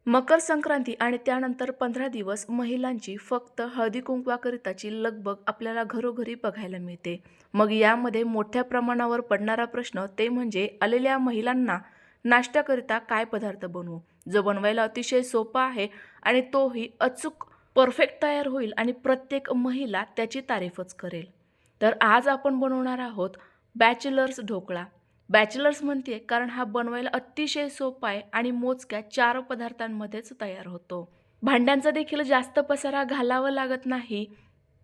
मकर संक्रांती आणि त्यानंतर 15 दिवस महिलांची फक्त हळदी कुंकवाकरिताची लगबग आपल्याला घरोघरी बघायला मिळते. मग यामध्ये मोठ्या प्रमाणावर पडणारा प्रश्न ते म्हणजे आलेल्या महिलांना नाश्त्याकरिता काय पदार्थ बनवू, जो बनवायला अतिशय सोपा आहे आणि तोही अचूक परफेक्ट तयार होईल आणि प्रत्येक महिला त्याची तारीफच करेल. तर आज आपण बनवणार आहोत बॅचलर्स ढोकळा. बॅचलर्स म्हणते कारण हा बनवायला अतिशय सोपा आहे आणि मोजक्या 4 पदार्थांमध्येच तयार होतो. भांड्यांचा देखील जास्त पसारा घालावा लागत नाही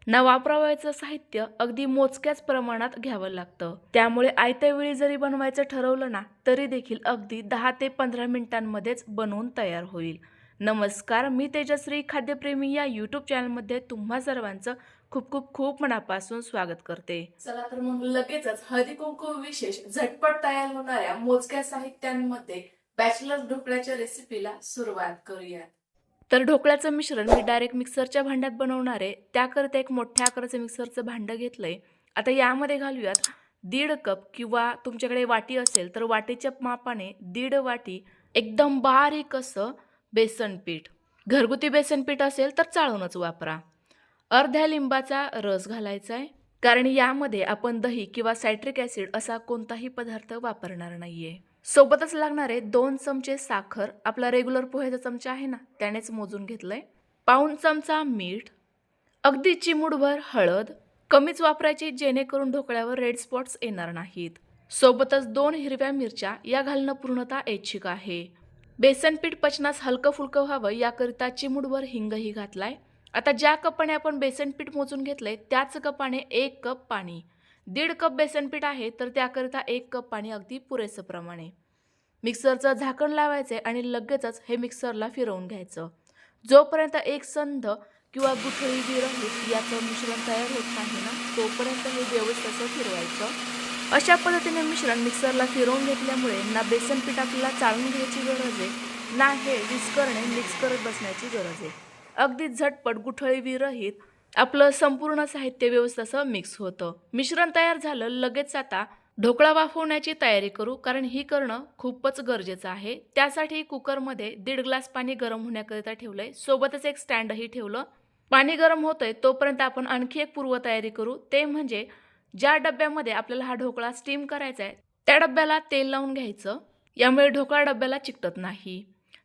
ना, वापरावयाचं साहित्य अगदी मोजक्याच प्रमाणात घ्यावं लागतं. त्यामुळे आयत्या वेळी जरी बनवायचं ठरवलं ना तरी देखील अगदी 10 ते 15 मिनिटांमध्येच बनवून तयार होईल. नमस्कार, मी तेजश्री खाद्यप्रेमी या यूट्यूब चॅनलमध्ये तुम्हा सर्वांचं खूप खूप खूप मनापासून स्वागत करते. चला तर मग लगेचच हळदी कुंकू विशेष झटपट तयार होणाऱ्या मोजक्या साहित्यांमध्ये बॅचलर ढोकळ्याच्या रेसिपीला सुरुवात करूया. तर ढोकळ्याचं मिश्रण मी डायरेक्ट मिक्सरच्या भांड्यात बनवणार आहे. त्याकरता एक मोठ्या आकाराचं मिक्सरचं भांडं घेतलंय. आता यामध्ये घालूयात 1.5 कप किंवा तुमच्याकडे वाटी असेल तर वाटीच्या मापाने 1.5 वाटी एकदम बारीक असं बेसन पीठ. घरगुती बेसन पीठ असेल तर चाळूनच वापरा. अर्ध्या लिंबाचा रस घालायचा आहे, कारण यामध्ये आपण दही किंवा सायट्रिक ॲसिड असा कोणताही पदार्थ वापरणार नाहीये. सोबतच लागणारे 2 चमचे साखर, आपला रेग्युलर पोह्याचा चमचा आहे ना त्यानेच मोजून घेतलंय. पाऊण चमचा मीठ, अगदी चिमूटभर हळद, कमीच वापरायची जेणेकरून ढोकळ्यावर रेड स्पॉट्स येणार नाहीत. सोबतच 2 हिरव्या मिरच्या, या घालणं पूर्णतः ऐच्छिक आहे. बेसन पीठ पचनास हलकं फुलकं व्हावं याकरिता चिमूटभर हिंगही घातलाय. आता ज्या कपाने आपण बेसन पीठ मोजून घेतलंय त्याच कपाने 1 कप पाणी. 1.5 कप बेसन पीठ आहे तर त्याकरिता 1 कप पाणी अगदी पुरेसं प्रमाणे. मिक्सरचं झाकण लावायचे आणि लगेचच हे मिक्सरला फिरवून घ्यायचं. जोपर्यंत एकसंध किंवा गुठळी विरहित याचं मिश्रण तयार होत नाही ना तोपर्यंत हे व्यवस्थित फिरवायचं. अशा पद्धतीने मिश्रण मिक्सरला फिरवून घेतल्यामुळे ना बेसन पीठ आपल्याला चाळून घ्यायची गरज आहे, ना हे विस्करणे मिक्स करत बसण्याची गरज आहे. अगदी झटपट गुठळी विरहित आपलं संपूर्ण साहित्य व्यवस्थित मिक्स होतं. मिश्रण तयार झालं. लगेच आता ढोकळा वाफवण्याची तयारी करू, कारण ही करणं खूपच गरजेचं आहे. त्यासाठी कुकरमध्ये 1.5 ग्लास पाणी गरम होण्याकरिता ठेवलंय. सोबतच एक स्टँडही ठेवलं. पाणी गरम होतंय तोपर्यंत आपण आणखी एक पूर्वतयारी करू. ते म्हणजे ज्या डब्यामध्ये आपल्याला हा ढोकळा स्टीम करायचा आहे त्या डब्याला तेल लावून घ्यायचं. यामुळे ढोकळा डब्याला चिकटत नाही.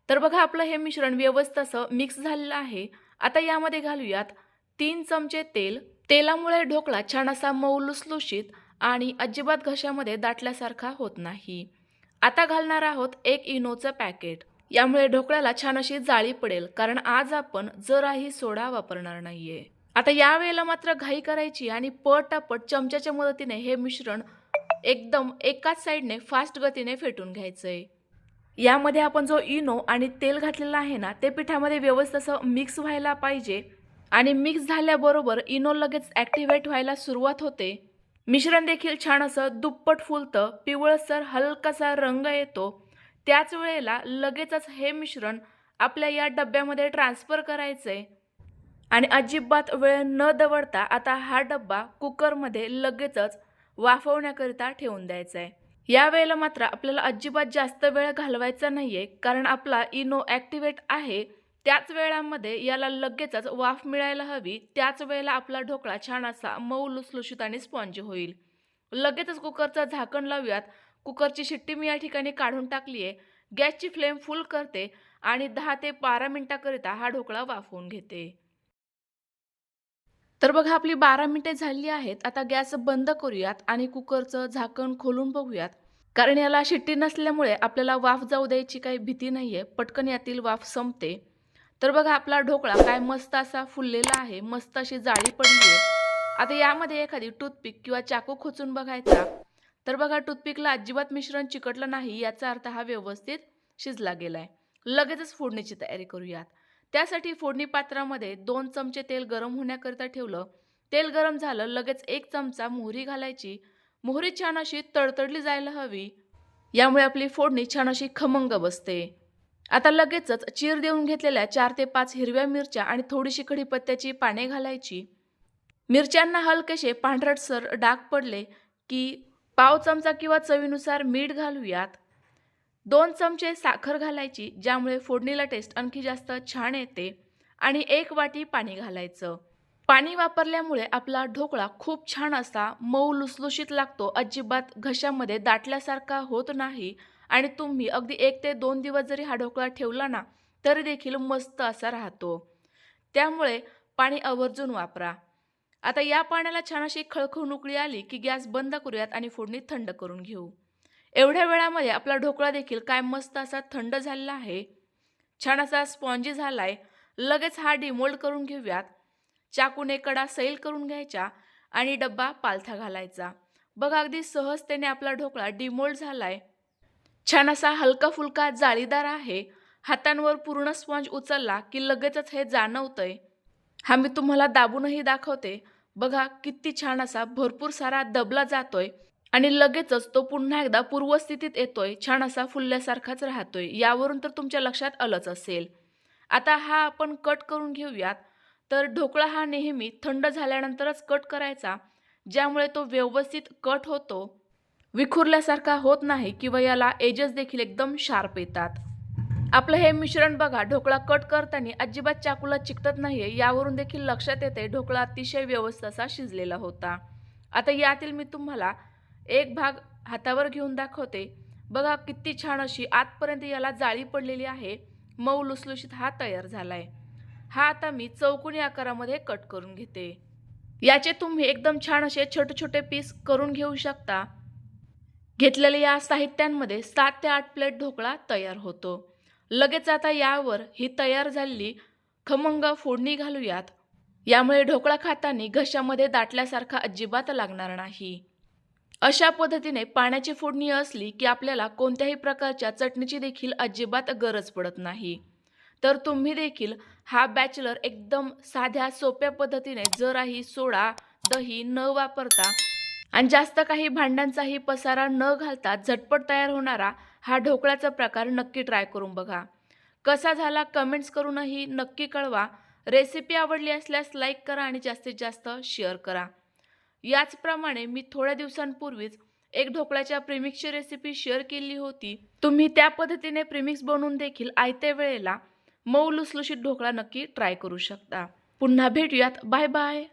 तर बघा आपलं हे मिश्रण व्यवस्थित असं मिक्स झालेलं आहे. आता यामध्ये घालूयात 3 चमचे तेल. तेलामुळे ढोकळा छान असा मऊ लुसलुशीत आणि अजिबात घशामध्ये दाटल्यासारखा होत नाही. आता घालणार आहोत 1 इनोचं पॅकेट. यामुळे ढोकळ्याला छान अशी जाळी पडेल, कारण आज आपण जराही सोडा वापरणार नाहीये. आता यावेळेला मात्र घाई करायची आणि पटापट चमच्याच्या मदतीने हे मिश्रण एकदम एकाच साईडने फास्ट गतीने फेटून घ्यायचंय. यामध्ये आपण जो इनो आणि तेल घातलेला आहे ना ते पिठामध्ये व्यवस्थित असं मिक्स व्हायला पाहिजे आणि मिक्स झाल्याबरोबर इनो लगेच ॲक्टिव्हेट व्हायला सुरुवात होते. मिश्रण देखील छान असं दुप्पट फुलतं, पिवळसर हलकासा रंग येतो. त्याच वेळेला लगेचच हे मिश्रण आपल्या या डब्यामध्ये ट्रान्सफर करायचंय आणि अजिबात वेळ न दवडता आता हा डब्बा कुकरमध्ये लगेचच वाफवण्याकरिता ठेवून द्यायचा आहे. या वेळेला मात्र आपल्याला अजिबात जास्त वेळ घालवायचा नाहीये, कारण आपला इनो ॲक्टिव्हेट आहे. त्याच वेळामध्ये याला लगेचच वाफ मिळायला हवी. त्याच वेळेला आपला ढोकळा छान असा मऊ लुसलुशीत आणि स्पॉन्जी होईल. लगेचच कुकरचं झाकण लावूयात. कुकरची शिट्टी मी या ठिकाणी काढून टाकली आहे. गॅसची फ्लेम फुल करते आणि 10 ते 12 मिनिटाकरिता हा ढोकळा वाफवून घेते. तर बघा आपली 12 मिनिटे झाली आहेत. आता गॅस बंद करूयात आणि कुकरचं झाकण खोलून बघूयात. कारण याला शिट्टी नसल्यामुळे आपल्याला वाफ जाऊ द्यायची काही भीती नाहीये. पटकन यातील वाफ संपते. तर बघा आपला ढोकळा काय मस्त असा फुललेला आहे. मस्त अशी जाळी पडली आहे. आता यामध्ये एखादी टूथपिक किंवा चाकू खोचून बघायचा. तर बघा टूथपिकला अजिबात मिश्रण चिकटलं नाही, याचा अर्थ हा व्यवस्थित शिजला गेलाय. लगेचच फोडणीची तयारी करूयात. त्यासाठी फोडणी पात्रामध्ये 2 चमचे तेल गरम होण्याकरिता ठेवलं. तेल गरम झालं. लगेच 1 चमचा मोहरी घालायची. मोहरी छान अशी तडतडली जायला हवी. यामुळे आपली फोडणी छान अशी खमंग बसते. आता लगेचच चीर देऊन घेतलेल्या 4 ते 5 हिरव्या मिरच्या आणि थोडीशी कढीपत्त्याची पाने घालायची. मिरच्यांना हलकेसे पांढरटसर डाग पडले की पाव चमचा किंवा चवीनुसार मीठ घालूयात. 2 चमचे साखर घालायची, ज्यामुळे फोडणीला टेस्ट आणखी जास्त छान येते. आणि 1 वाटी पाणी घालायचं. पाणी वापरल्यामुळे आपला ढोकळा खूप छान असा मऊ लुसलुशीत लागतो. अजिबात घशामध्ये दाटल्यासारखा होत नाही आणि तुम्ही अगदी 1 ते 2 दिवस जरी हा ढोकळा ठेवला ना, तरी देखील मस्त असा राहतो. त्यामुळे पाणी आवर्जून वापरा. आता या पाण्याला छान अशी खळखळून उकळी आली, की गॅस बंद करूयात आणि फोडणी थंड करून घेऊ. एवढ्या वेळामध्ये आपला ढोकळा देखील काय मस्त असा थंड झालेला आहे. छान असा स्पॉन्जी झालाय. लगेच हा डिमोल्ड करून घेऊयात. चाकूने कडा सैल करून घ्यायच्या आणि डब्बा पालथा घालायचा. बघा अगदी सहजतेने आपला ढोकळा डिमोल्ड झालाय. छान असा हलका-फुलका जाळीदार आहे. हातांवर पूर्ण स्पॉन्ज उचलला की लगेचच हे जाणवतंय. हा मी तुम्हाला दाबूनही दाखवते. बघा किती छान असा भरपूर सारा दबला जातोय आणि लगेचच तो पुन्हा एकदा पूर्वस्थितीत येतोय. छान असा फुलल्यासारखाच राहतोय. यावरून तर तुमच्या लक्षात आलंच असेल. आता हा आपण कट करून घेऊयात. तर ढोकळा हा नेहमी थंड झाल्यानंतरच कट करायचा, ज्यामुळे तो व्यवस्थित कट होतो. विखुरल्यासारखा होत नाही किंवा याला एजेस देखील एकदम शार्प येतात. आपलं हे मिश्रण बघा ढोकळा कट करताना अजिबात चाकूला चिकटत नाहीये. यावरून देखील लक्षात येते ढोकळा अतिशय व्यवस्थित असा शिजलेला होता. आता यातील मी तुम्हाला एक भाग हातावर घेऊन दाखवते. बघा किती छान अशी आतपर्यंत याला जाळी पडलेली आहे. मऊ लुसलुशीत हा तयार झालाय. हा आता मी चौकोनी आकारामध्ये कट करून घेते. याचे तुम्ही एकदम छान असे छोटे छोटे पीस करून घेऊ शकता. घेतलेल्या या साहित्यांमध्ये 7 ते 8 प्लेट ढोकळा तयार होतो. लगेच आता यावर ही तयार झालेली खमंग फोडणी घालूयात. यामुळे ढोकळा खाताना घशामध्ये दाटल्यासारखा अजिबात लागणार नाही. अशा पद्धतीने पाण्याची फोडणी असली की आपल्याला कोणत्याही प्रकारच्या चटणीची देखील अजिबात गरज पडत नाही. तर तुम्ही देखील हा बॅचलर एकदम साध्या सोप्या पद्धतीने जराही सोडा, दही न वापरता आणि जास्त काही भांड्यांचाही पसारा न घालता झटपट तयार होणारा हा ढोकळ्याचा प्रकार नक्की ट्राय करून बघा. कसा झाला कमेंट्स करूनही नक्की कळवा. रेसिपी आवडली असल्यास लाईक करा आणि जास्तीत जास्त शेअर करा. याचप्रमाणे मी थोड्या दिवसांपूर्वीच एक ढोकळ्याच्या प्रीमिक्सची रेसिपी शेअर केली होती. तुम्ही त्या पद्धतीने प्रीमिक्स बनवून देखील आयत्या वेळेला मऊ लुसलुशीत ढोकळा नक्की ट्राय करू शकता. पुन्हा भेटूयात. Bye bye.